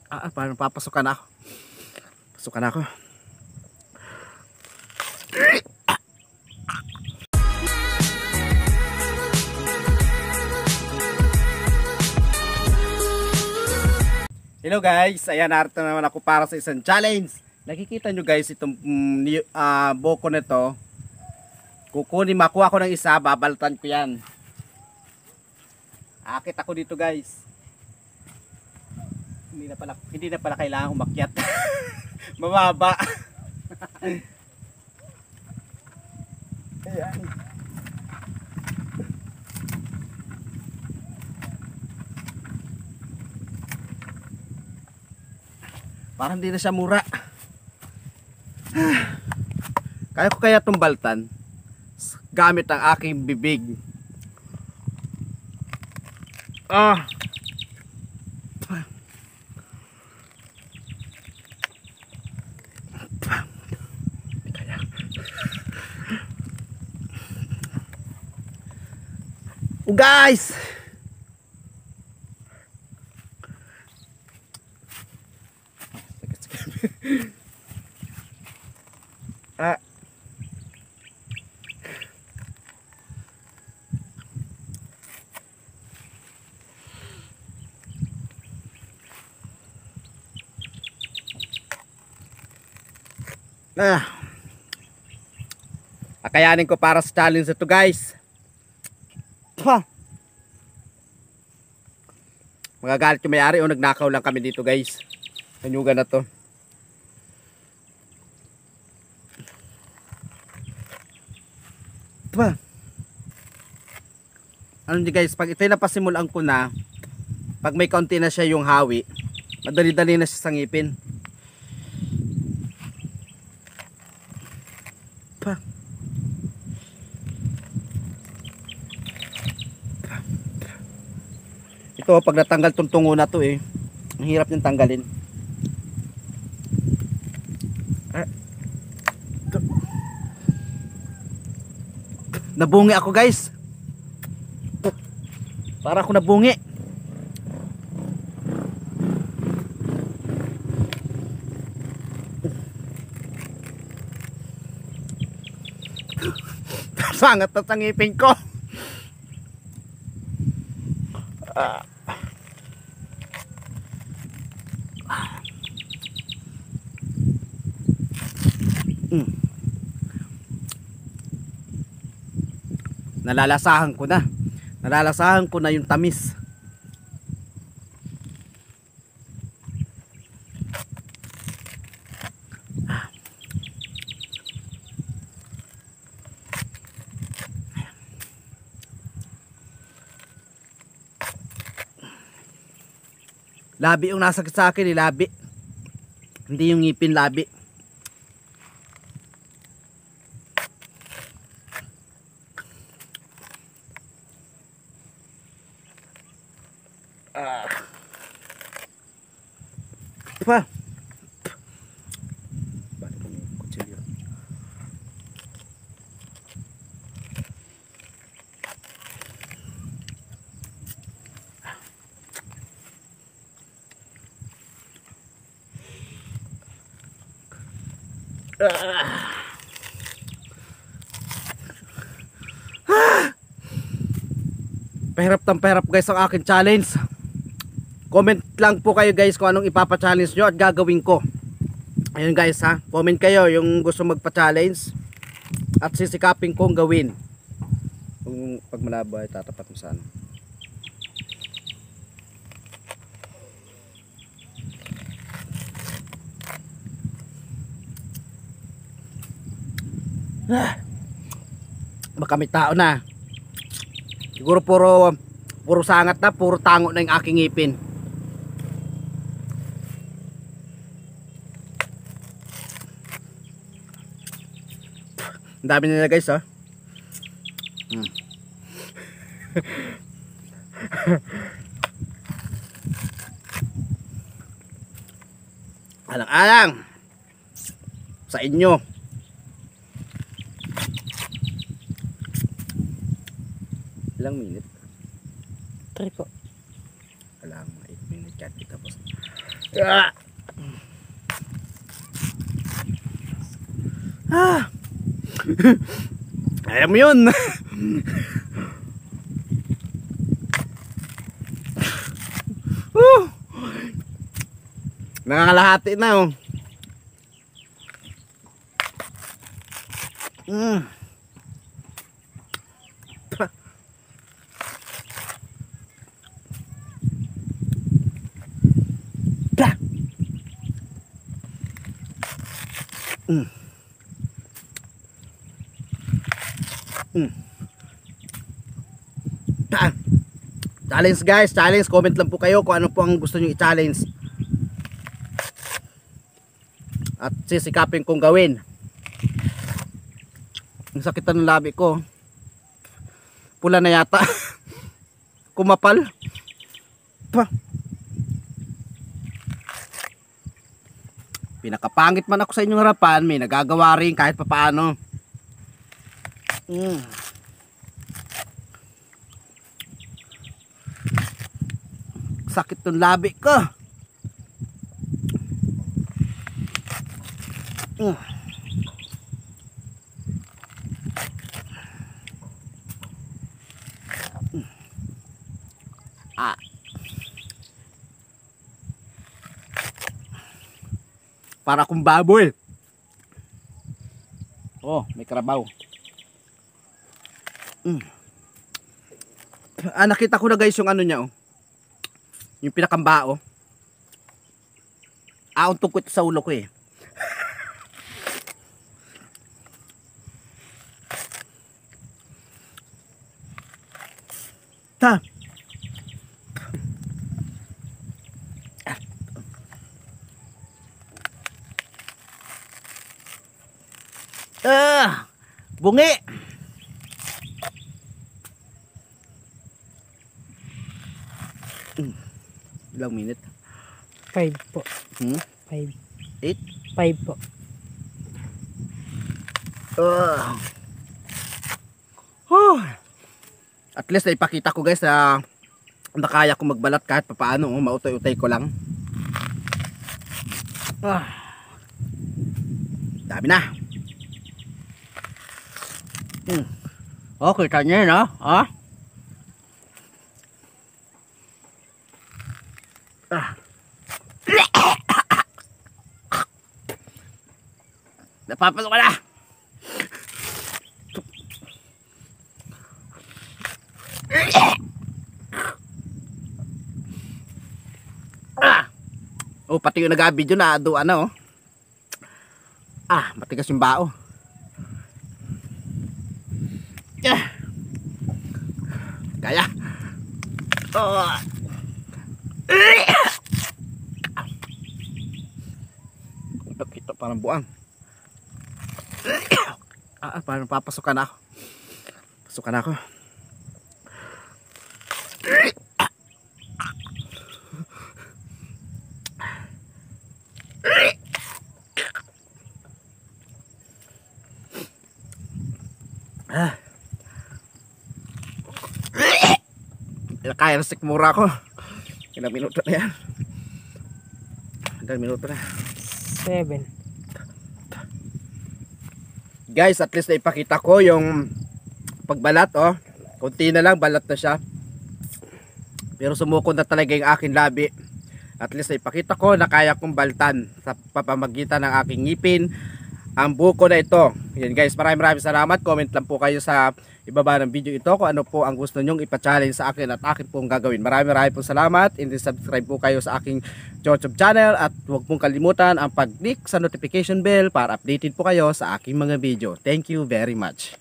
Parang papasukan ako. Pasukan ako. Hello guys, ayan, narito naman ako para sa isang challenge. Nakikita nyo guys itong boko nito. Kukunin, makuha ko ng isa, babaltan ko yan. Akit ako dito guys. Hindi na pala kailangan umakyat. Mababa. Ayan. Parang hindi na siya mura. Kaya ko kaya itong baltan gamit ang aking bibig. Guys, kakayanin ko para sa challenge ito guys. Magagalit yung may-ari o nagnakaw lang kami dito guys. Kanyugan na to. Ano di guys, pag ito na pasimulan ko na, pag may kaunti na siya yung hawi, madali-dali na siya sangipin. Ito pag natanggal tong tungo na to ang hirap niyang tanggalin. Nabungi ako guys. Para ako nabungi. Sangat na tangipin ko. Nalalasahan ko na yung tamis. Labi yung nasakit sa akin, labi. Hindi yung ngipin, labi. Pa. Balik ko yung kutsilyo. Pahirap guys ang aking challenge. Comment lang po kayo guys kung anong ipapa-challenge nyo at gagawin ko. Ayun guys ha, comment kayo yung gusto magpa-challenge at sisikapin kong gawin. Kung pag malabo ay tatapat mo sana. Baka may tao na. Siguro puro sangat na, puro tango na yung aking ngipin. Ang dami nila guys ha. Alang-alang sa inyo. Ilang minute? 3 po. Alam, 8 minutes yan. Tapos Ah. Ah. Ayaw mo yun. Nangangalahati na oh. Challenge guys, challenge, comment lang po kayo kung ano po ang gusto niyo i-challenge. At sisikapin kong gawin. Ang sakit ng labi ko. Pula na yata. Kumapal. Pinakapangit man ako sa inyong harapan, may nagagawa rin kahit papaano. Sakit ng labi ko. Para akong baboy. Oh, may karabaw. Nakita ko na guys yung ano niya oh. Yung pinakambao. Untog ko ito sa ulo ko eh. Ta. Bungi. Ilang minute? 5 po. 5? 8? 5 po. At least naipakita ko guys na nakaya ko magbalat kahit papaano. Mautay-utay ko lang. Dami na. Okay, kanya yun ha? Napapasok ka na. Oh, pati yung nag-video na do ano. Matigas yung bao. Kaya. Ito parang buang. Parang papasukan ako. Pasukan ako. Kaya na sikmura ko. Ilang minuto na yan? Ilang minuto na? 7. Guys, at least naipakita ko yung pagbalat oh. Kunti na lang, balat na siya. Pero sumuko na talaga yung aking labi. At least naipakita ko na kaya kong baltan sa papamagitan ng aking ngipin ang buko na ito. Yan guys, maraming salamat. Comment lang po kayo sa ibaba ng video ito kung ano po ang gusto nyong ipa-challenge sa akin at akin pong gagawin. Maraming po salamat. And subscribe po kayo sa aking YouTube channel at huwag pong kalimutan ang pag-click sa notification bell para updated po kayo sa aking mga video. Thank you very much.